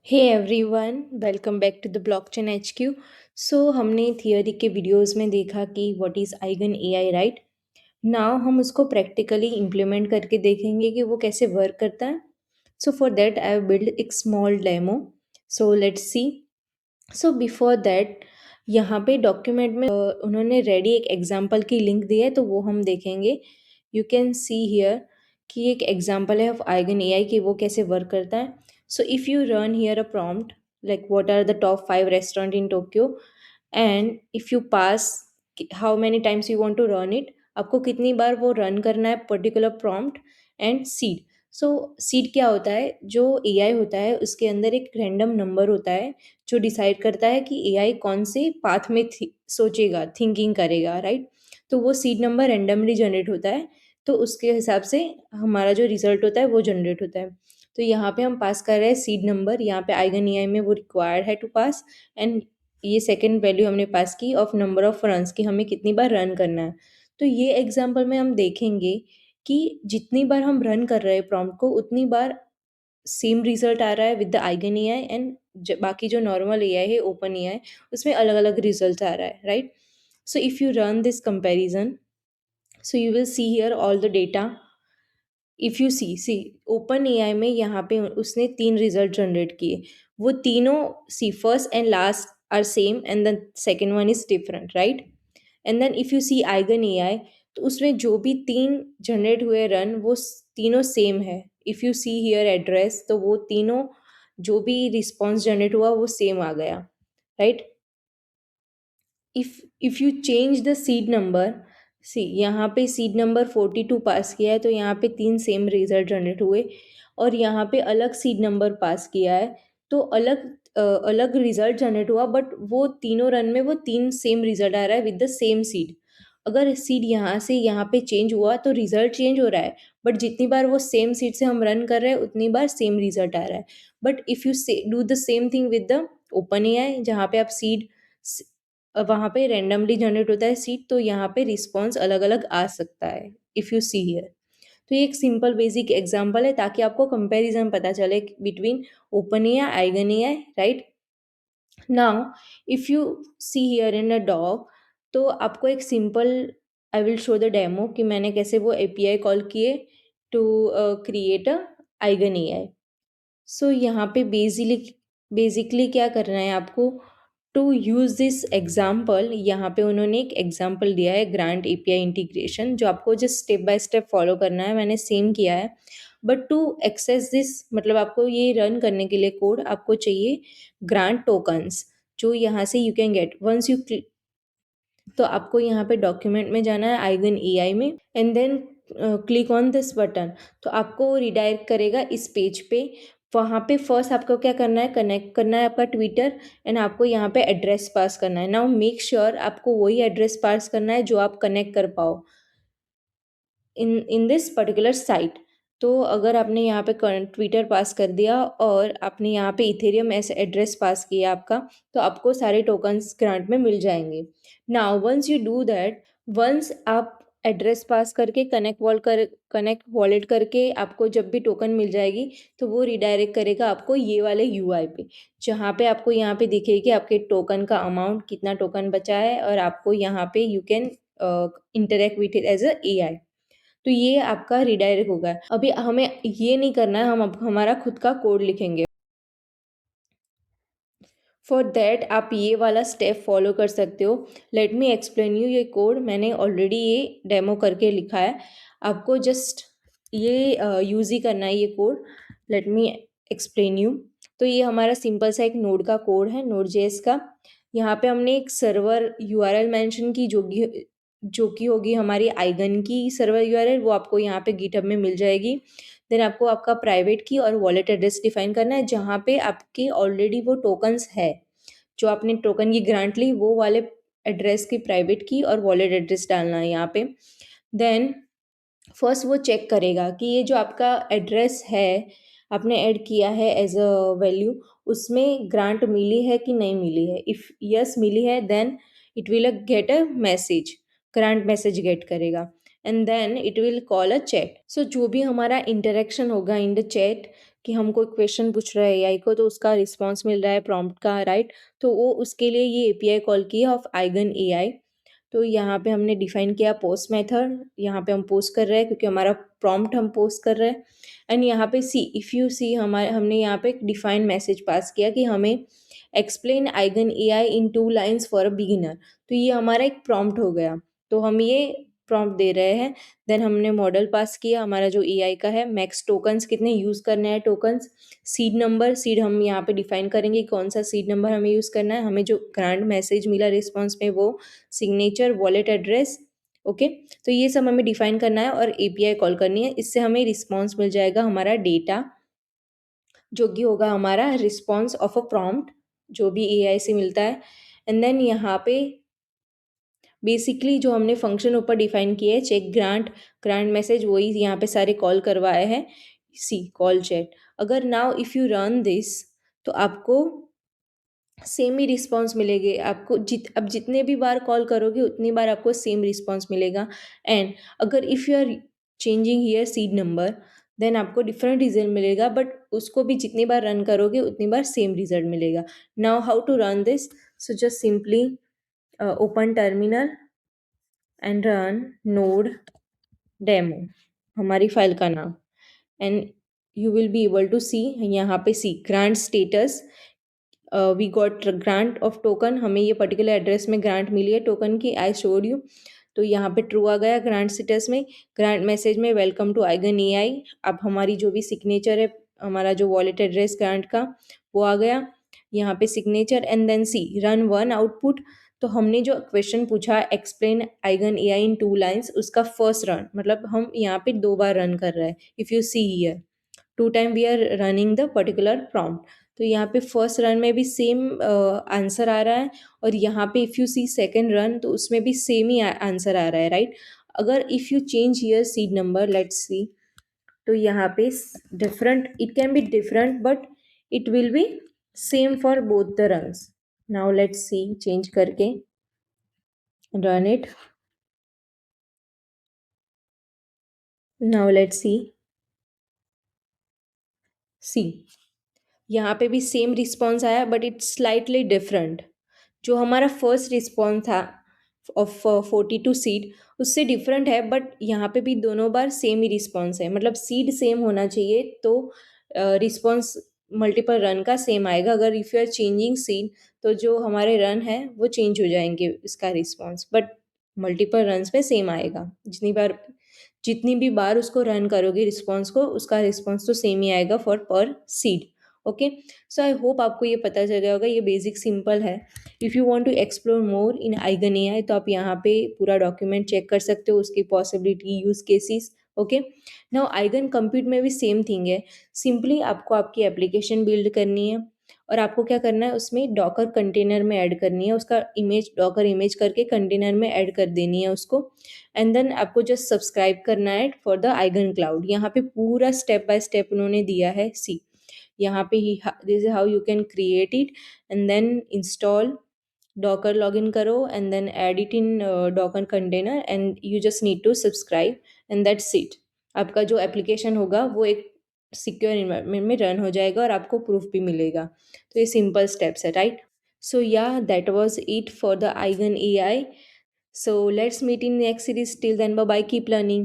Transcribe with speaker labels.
Speaker 1: Hey everyone, welcome back to the blockchain HQ। So हमने theory के videos में देखा कि what is Aigen AI, right? Now हम उसको प्रैक्टिकली इम्प्लीमेंट करके देखेंगे कि वो कैसे वर्क करता है। So for that I have build एक small demo. So let's see. So before that यहाँ पे डॉक्यूमेंट में उन्होंने रेडी एक एग्जांपल की लिंक दी है, तो वो हम देखेंगे। यू कैन सी हियर कि एक एग्जांपल है ऑफ आइगन एआई कि वो कैसे वर्क करता है। So if you run here a prompt like what are the top 5 restaurant in Tokyo, and if you pass how many times you want to run it, आपको कितनी बार वो run करना है particular prompt and seed. So seed क्या होता है? जो एआई होता है उसके अंदर एक रैंडम नंबर होता है जो डिसाइड करता है कि एआई कौन से पाथ में सोचेगा, थिंकिंग करेगा, राइट? तो वो सीड नंबर रैंडमली जनरेट होता है, तो उसके हिसाब से हमारा जो रिजल्ट होता है वो जनरेट होता है। तो यहाँ पे हम पास कर रहे हैं सीड नंबर, यहाँ पे आइगन एआई में वो रिक्वायर्ड है टू पास, एंड ये सेकेंड वैल्यू हमने पास की ऑफ नंबर ऑफ रन्स कि हमें कितनी बार रन करना है। तो ये एग्जाम्पल में हम देखेंगे कि जितनी बार हम रन कर रहे हैं प्रॉम्प्ट को उतनी बार सेम रिजल्ट आ रहा है with the Aigen AI, and बाकी जो नॉर्मल एआई है, ओपन एआई, उसमें अलग अलग रिजल्ट आ रहा है, right? So if you run this comparison, so you will see here all the data. If you see OpenAI में यहाँ पे उसने 3 रिजल्ट जनरेट किए। वो तीनों, see first and last are same and the second one is different, right? And then if you see Aigen AI, तो उसमें जो भी 3 जनरेट हुए रन वो तीनों सेम है। If you see here address, तो वो तीनों जो भी रिस्पॉन्स जनरेट हुआ वो सेम आ गया, right? If you change the seed number, see यहाँ पे सीड नंबर 42 पास किया है तो यहाँ पे 3 सेम रिजल्ट जनरेट हुए, और यहाँ पे अलग सीड नंबर पास किया है तो अलग रिजल्ट जनरेट हुआ, बट वो तीनों रन में वो 3 सेम रिजल्ट आ रहा है विद द सेम सीड। अगर सीड यहाँ से यहाँ पे चेंज हुआ तो रिजल्ट चेंज हो रहा है, बट जितनी बार वो सेम सीड से हम रन कर रहे हैं उतनी बार सेम रिजल्ट आ रहा है। But if you do the same thing with the open AI, जहाँ पे आप सीड, वहाँ पे रैंडमली जनरेट होता है सीड, तो यहाँ पे रिस्पॉन्स अलग अलग आ सकता है, इफ़ यू सी हियर। तो ये एक सिंपल बेसिक एग्जांपल है ताकि आपको कंपैरिजन पता चले between OpenAI, Aigen AI, right? Now if you see here in a doc, तो आपको एक simple, I will show the demo कि मैंने कैसे वो एपीआई कॉल किए to create a Aigen AI. So यहाँ पे बेसिकली क्या करना है आपको टू यूज़ दिस एग्जाम्पल। यहाँ पे उन्होंने एक एग्जाम्पल दिया है ग्रांट एपीआई इंटीग्रेशन, जो आपको just step by step follow करना है, मैंने सेम किया है। बट टू एक्सेस दिस, मतलब आपको ये रन करने के लिए कोड आपको चाहिए ग्रांट टोकन्स, जो यहाँ से you can get once you, तो आपको यहाँ पे डॉक्यूमेंट में जाना है आइगन एआई में, and then click on this button, तो आपको रिडायरेक्ट करेगा इस पेज पे। वहाँ पे फर्स्ट आपको क्या करना है, कनेक्ट करना है आपका ट्विटर, एंड आपको यहाँ पे एड्रेस पास करना है। नाउ मेक श्योर आपको वही एड्रेस पास करना है जो आप कनेक्ट कर पाओ इन दिस पर्टिकुलर साइट। तो अगर आपने यहाँ पे ट्विटर पास कर दिया और आपने यहाँ पे इथेरियम ऐसे एड्रेस पास किया आपका, तो आपको सारे टोकन्स ग्रांट में मिल जाएंगे। Now once you do that, once आप एड्रेस पास करके कनेक्ट वॉलेट करके आपको जब भी टोकन मिल जाएगी, तो वो रिडायरेक्ट करेगा आपको ये वाले यूआई पे, जहाँ पे आपको यहाँ पे दिखेगी आपके टोकन का अमाउंट, कितना टोकन बचा है, और आपको यहाँ पे you can interact with it as a AI. तो ये आपका रिडायरेक्ट होगा। अभी हमें ये नहीं करना है, हम अब हमारा खुद का कोड लिखेंगे। फॉर दैट आप ये वाला स्टेप फॉलो कर सकते हो। Let me explain you. ये कोड मैंने ऑलरेडी ये डेमो करके लिखा है, आपको जस्ट ये यूज़ ही करना है ये code. Let me explain you. तो ये हमारा सिंपल सा एक नोड का कोड है, नोड जेएस का। यहाँ पे हमने एक सर्वर यूआरएल मेंशन की, जो कि होगी हमारी आइगन की सर्वर यूआरएल, वो आपको यहाँ पे गिटहब में मिल जाएगी। देन आपको आपका प्राइवेट की और वॉलेट एड्रेस डिफाइन करना है, जहाँ पे आपके ऑलरेडी वो टोकन्स है, जो आपने टोकन की ग्रांट ली वो वाले एड्रेस की प्राइवेट की और वॉलेट एड्रेस डालना है यहाँ पे। देन फर्स्ट वो चेक करेगा कि ये जो आपका एड्रेस है, आपने ऐड किया है एज अ वैल्यू, उसमें ग्रांट मिली है कि नहीं मिली है। इफ़ यस मिली है, then it will get a message, grant message get करेगा, and then it will call a chat. So जो भी हमारा इंटरेक्शन होगा इन द चैट, कि हम कोई क्वेश्चन पूछ रहे हैं एआई को तो उसका रिस्पॉन्स मिल रहा है प्रॉम्प्ट का, राइट? तो वो उसके लिए ये एपीआई कॉल की है ऑफ आइगन एआई। तो यहाँ पे हमने डिफाइन किया पोस्ट मेथड, यहाँ पे हम पोस्ट कर रहे हैं क्योंकि हमारा प्रॉम्प्ट हम पोस्ट कर रहे हैं। एंड यहाँ पे सी, इफ़ यू सी, हमारे हमने यहाँ पे एक डिफाइन मैसेज पास किया कि हमें explain Aigen AI in 2 lines for a beginner. तो ये हमारा एक प्रॉम्प्ट हो गया, तो हम ये प्रॉम्प्ट दे रहे हैं। देन हमने मॉडल पास किया हमारा जो एआई का है, मैक्स टोकन्स कितने यूज़ करने हैं टोकन्स, सीड नंबर, सीड हम यहाँ पे डिफाइन करेंगे कौन सा सीड नंबर हमें यूज़ करना है। हमें जो ग्रांट मैसेज मिला रिस्पॉन्स में वो सिग्नेचर, वॉलेट एड्रेस, ओके। तो ये सब हमें डिफाइन करना है और एपीआई कॉल करनी है। इससे हमें रिस्पॉन्स मिल जाएगा हमारा डेटा, जो कि होगा हमारा रिस्पॉन्स ऑफ अ प्रॉम्प्ट जो भी एआई से मिलता है। एंड देन यहाँ पे बेसिकली जो हमने फंक्शन ऊपर डिफाइन किए है, चेक ग्रांट, ग्रांट मैसेज, वही यहाँ पे सारे कॉल करवाए हैं। सी कॉल चैट, अगर now if you run this तो आपको सेम ही रिस्पॉन्स मिलेगी। आपको अब जितने भी बार कॉल करोगे उतनी बार आपको सेम रिस्पॉन्स मिलेगा। एंड अगर if you are changing here seed number then आपको डिफरेंट रिजल्ट मिलेगा, बट उसको भी जितनी बार रन करोगे उतनी बार सेम रिजल्ट मिलेगा। Now how to run this? So just simply open terminal and run node demo, हमारी फाइल का नाम। And you will be able to see, यहाँ पे see grant status, we got grant of token, हमें ये particular address में grant मिली है टोकन की, आई शोड यू। तो यहाँ पे ट्रू आ गया ग्रांट स्टेटस में। ग्रांट मैसेज में वेलकम टू आइगन एआई, अब हमारी जो भी सिग्नेचर है, हमारा जो वॉलेट एड्रेस ग्रांट का वो आ गया यहाँ पे signature. And then see run one output, तो हमने जो क्वेश्चन पूछा explain Aigen AI in 2 lines, उसका फर्स्ट रन, मतलब हम यहाँ पे 2 बार रन कर रहे हैं। If you see here 2 time we are running the particular prompt. तो यहाँ पे फर्स्ट रन में भी सेम आंसर आ रहा है, और यहाँ पे if you see second run तो उसमें भी सेम ही आंसर आ रहा है, राइट? अगर if you change here seed number, let's see, तो यहाँ पे different, it can be different but it will be same for both the runs. Now let's see, change करके run it. Now let's see, see यहाँ पे भी same response आया but it's slightly different. जो हमारा फर्स्ट रिस्पॉन्स था of 42 seed, उससे different है, बट यहाँ पे भी दोनों बार सेम ही रिस्पॉन्स है। मतलब सीड सेम होना चाहिए तो रिस्पॉन्स मल्टीपल रन का सेम आएगा। अगर if you are changing seed तो जो हमारे रन है वो चेंज हो जाएंगे इसका रिस्पॉन्स, बट मल्टीपल रन्स पे सेम आएगा। जितनी भी बार उसको रन करोगे रिस्पॉन्स को, उसका रिस्पॉन्स तो सेम ही आएगा for per seed. Okay, so I hope आपको ये पता चल गया होगा, ये बेसिक सिंपल है। If you want to explore more in Aigen AI तो आप यहाँ पे पूरा डॉक्यूमेंट चेक कर सकते हो, उसकी possibility, use cases. Okay, now eigen compute में भी सेम थिंग है। सिंपली आपको आपकी एप्लीकेशन बिल्ड करनी है और आपको क्या करना है, उसमें डॉकर कंटेनर में ऐड करनी है, उसका इमेज डॉकर इमेज करके कंटेनर में ऐड कर देनी है उसको। एंड देन आपको जस्ट सब्सक्राइब करना है फॉर द आइगन क्लाउड। यहाँ पे पूरा स्टेप बाय स्टेप उन्होंने दिया है। सी यहाँ पे ही this is how you can create it. And then install docker, login करो and then add it in docker container and you just need to subscribe and that's it. आपका जो application होगा वो एक सिक्योर इन्वायरमेंट में run हो जाएगा और आपको प्रूफ भी मिलेगा। तो ये सिंपल स्टेप्स है, right? So yeah, that was it for the Eigen AI. So let's meet in next series. Till then, bye bye. Keep learning.